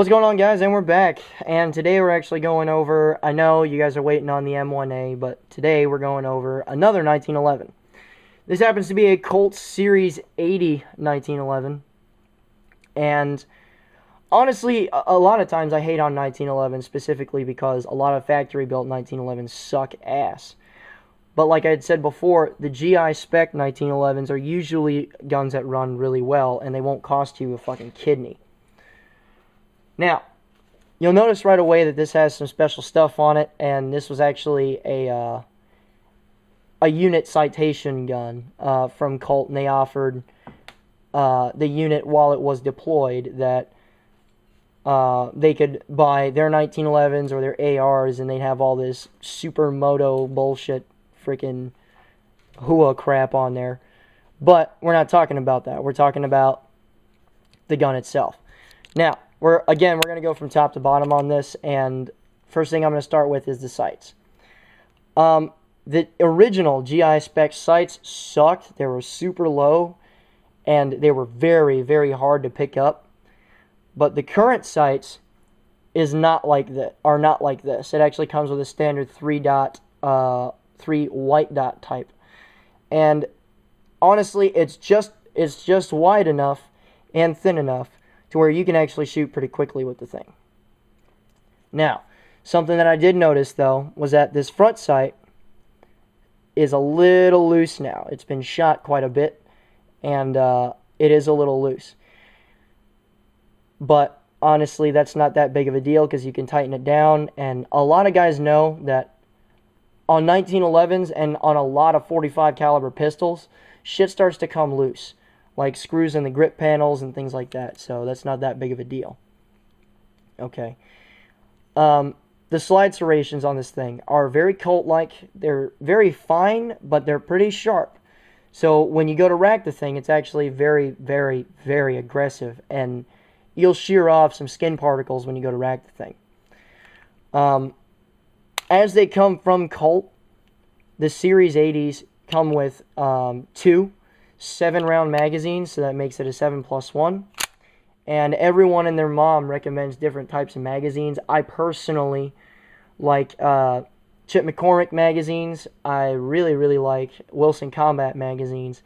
What's going on, guys? And we're back. And today we're actually going over, I know you guys are waiting on the M1A, but today we're going over another 1911. This happens to be a Colt Series 80 1911. And honestly, a lot of times I hate on 1911 specifically because a lot of factory-built 1911s suck ass. But like I had said before, the GI spec 1911s are usually guns that run really well, and they won't cost you a fucking kidney. Now, you'll notice right away that this has some special stuff on it, and this was actually a unit citation gun from Colt, and they offered the unit while it was deployed that they could buy their 1911s or their ARs, and they'd have all this supermoto bullshit freaking hua crap on there. But we're not talking about that. We're talking about the gun itself. Now, we're going to go from top to bottom on this, and first thing I'm going to start with is the sights. The original GI spec sights sucked. They were super low, and they were very, very hard to pick up. But the current sights are not like this. It actually comes with a standard 3 white dot type, and honestly, it's just wide enough and thin enough to where you can actually shoot pretty quickly with the thing. Now, something that I did notice, though, was that this front sight is a little loose now. It's been shot quite a bit, and it is a little loose. But honestly, that's not that big of a deal because you can tighten it down, and a lot of guys know that on 1911s and on a lot of 45 caliber pistols, shit starts to come loose, like screws in the grip panels and things like that. So that's not that big of a deal. Okay. The slide serrations on this thing are very Colt-like. They're very fine, but they're pretty sharp. So when you go to rack the thing, it's actually very, very, very aggressive, and you'll shear off some skin particles when you go to rack the thing. As they come from Colt, the Series 80s come with 2 7-round magazines, so that makes it a 7+1. And everyone and their mom recommends different types of magazines. I personally like Chip McCormick magazines. I really, really like Wilson Combat magazines.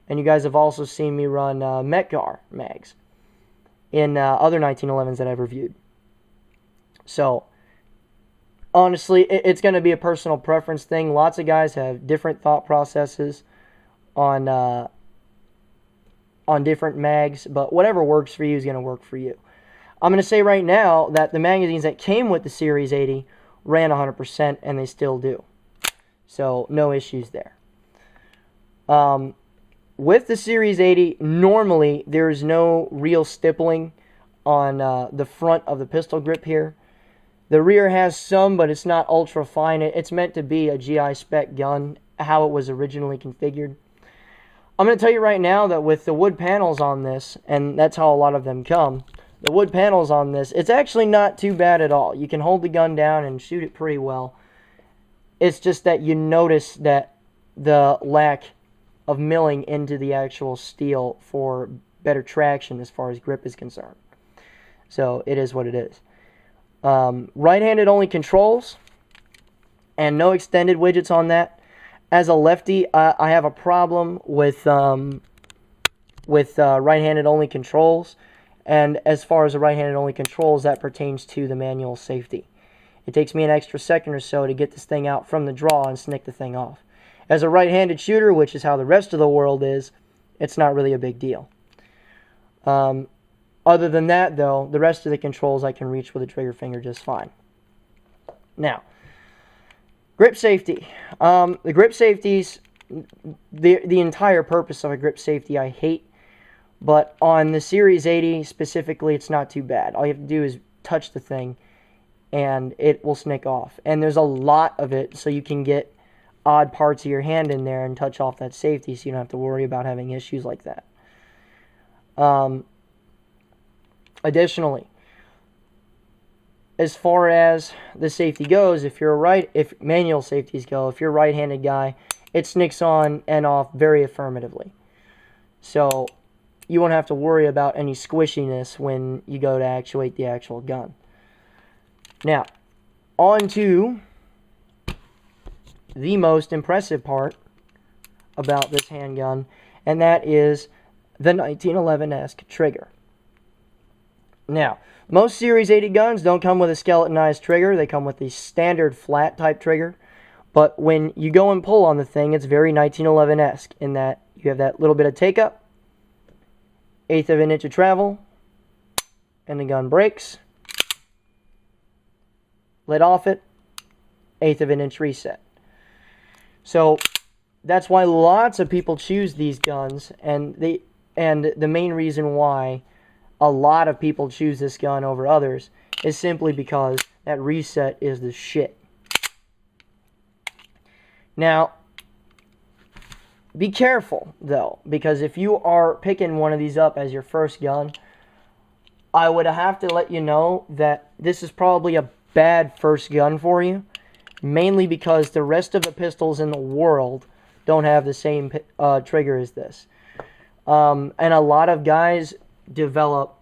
And you guys have also seen me run Metgar mags in other 1911s that I've reviewed. So, honestly, it's going to be a personal preference thing. Lots of guys have different thought processes on different mags, but whatever works for you is going to work for you. I'm going to say right now that the magazines that came with the Series 80 ran 100%, and they still do. So, no issues there. With the Series 80, normally there's no real stippling on the front of the pistol grip here. The rear has some, but it's not ultra fine. It's meant to be a GI spec gun, how it was originally configured. I'm going to tell you right now that with the wood panels on this, and that's how a lot of them come, the wood panels on this, it's actually not too bad at all. You can hold the gun down and shoot it pretty well. It's just that you notice that the lack of milling into the actual steel for better traction as far as grip is concerned. So it is what it is. Right-handed only controls, and no extended widgets on that. As a lefty, I have a problem with right-handed only controls, and as far as the right-handed only controls, that pertains to the manual safety. It takes me an extra second or so to get this thing out from the draw and snick the thing off. As a right-handed shooter, which is how the rest of the world is, it's not really a big deal. Other than that, though, the rest of the controls I can reach with a trigger finger just fine. Now, grip safety. The grip safeties, the entire purpose of a grip safety I hate, but on the Series 80 specifically, it's not too bad. All you have to do is touch the thing, and it will snick off. And there's a lot of it, so you can get odd parts of your hand in there and touch off that safety, so you don't have to worry about having issues like that. Additionally, as far as the safety goes, if manual safeties go, if you're a right-handed guy, it snicks on and off very affirmatively. So you won't have to worry about any squishiness when you go to actuate the actual gun. Now, on to the most impressive part about this handgun, and that is the 1911-esque trigger. Now, most Series 80 guns don't come with a skeletonized trigger. They come with the standard flat type trigger. But when you go and pull on the thing, it's very 1911-esque in that you have that little bit of take-up, 1/8 of an inch of travel, and the gun breaks. Let off it, 1/8 of an inch reset. So that's why lots of people choose these guns, and the main reason why a lot of people choose this gun over others is simply because that reset is the shit. Now, be careful, though, because if you are picking one of these up as your first gun, I would have to let you know that this is probably a bad first gun for you, mainly because the rest of the pistols in the world don't have the same trigger as this. And a lot of guys develop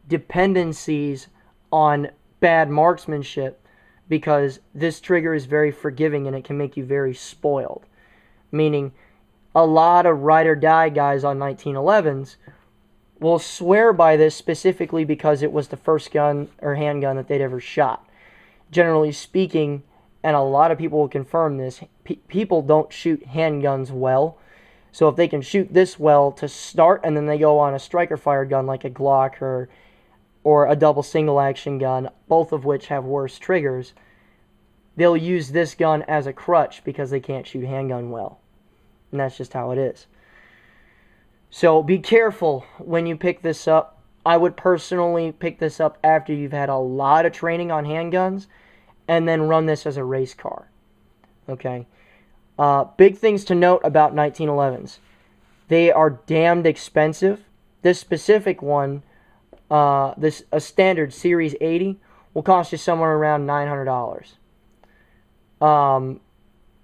dependencies on bad marksmanship because this trigger is very forgiving and it can make you very spoiled. Meaning, a lot of ride or die guys on 1911s will swear by this specifically because it was the first gun or handgun that they'd ever shot. Generally speaking, and a lot of people will confirm this, people don't shoot handguns well. So if they can shoot this well to start and then they go on a striker fire gun like a Glock or a double single action gun, both of which have worse triggers, they'll use this gun as a crutch because they can't shoot handgun well. And that's just how it is. So be careful when you pick this up. I would personally pick this up after you've had a lot of training on handguns and then run this as a race car. Okay? Big things to note about 1911s. They are damned expensive. This specific one, a standard Series 80, will cost you somewhere around $900.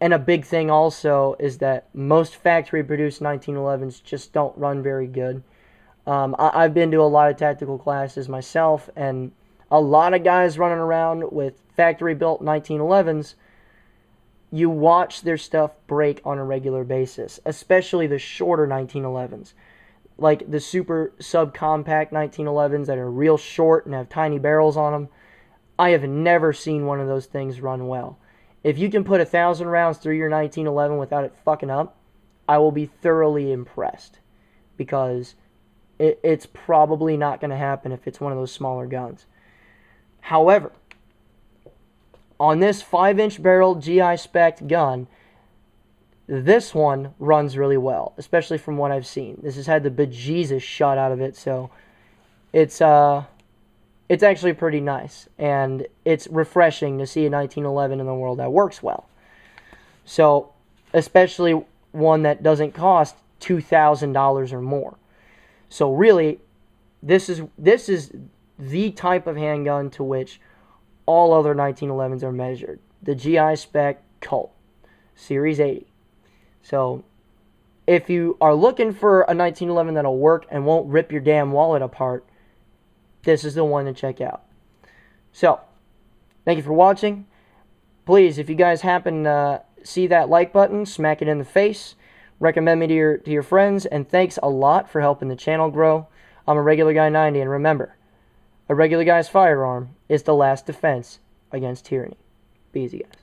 And a big thing also is that most factory-produced 1911s just don't run very good. I've been to a lot of tactical classes myself, and a lot of guys running around with factory-built 1911s, you watch their stuff break on a regular basis, especially the shorter 1911s. Like the super subcompact 1911s that are real short and have tiny barrels on them. I have never seen one of those things run well. If you can put 1,000 rounds through your 1911 without it fucking up, I will be thoroughly impressed. Because it's probably not going to happen if it's one of those smaller guns. However, on this 5-inch barrel GI spec gun, this one runs really well, especially from what I've seen. This has had the bejesus shot out of it, so it's actually pretty nice, and it's refreshing to see a 1911 in the world that works well. So, especially one that doesn't cost $2,000 or more. So really, this is the type of handgun to which all other 1911s are measured. The GI spec Colt Series 80. So, if you are looking for a 1911 that'll work and won't rip your damn wallet apart, this is the one to check out. So, thank you for watching. Please, if you guys happen to see that like button, smack it in the face. Recommend me to your friends, and thanks a lot for helping the channel grow. I'm a Regular Guy 90, and remember, a regular guy's firearm is the last defense against tyranny. Be easy, guys.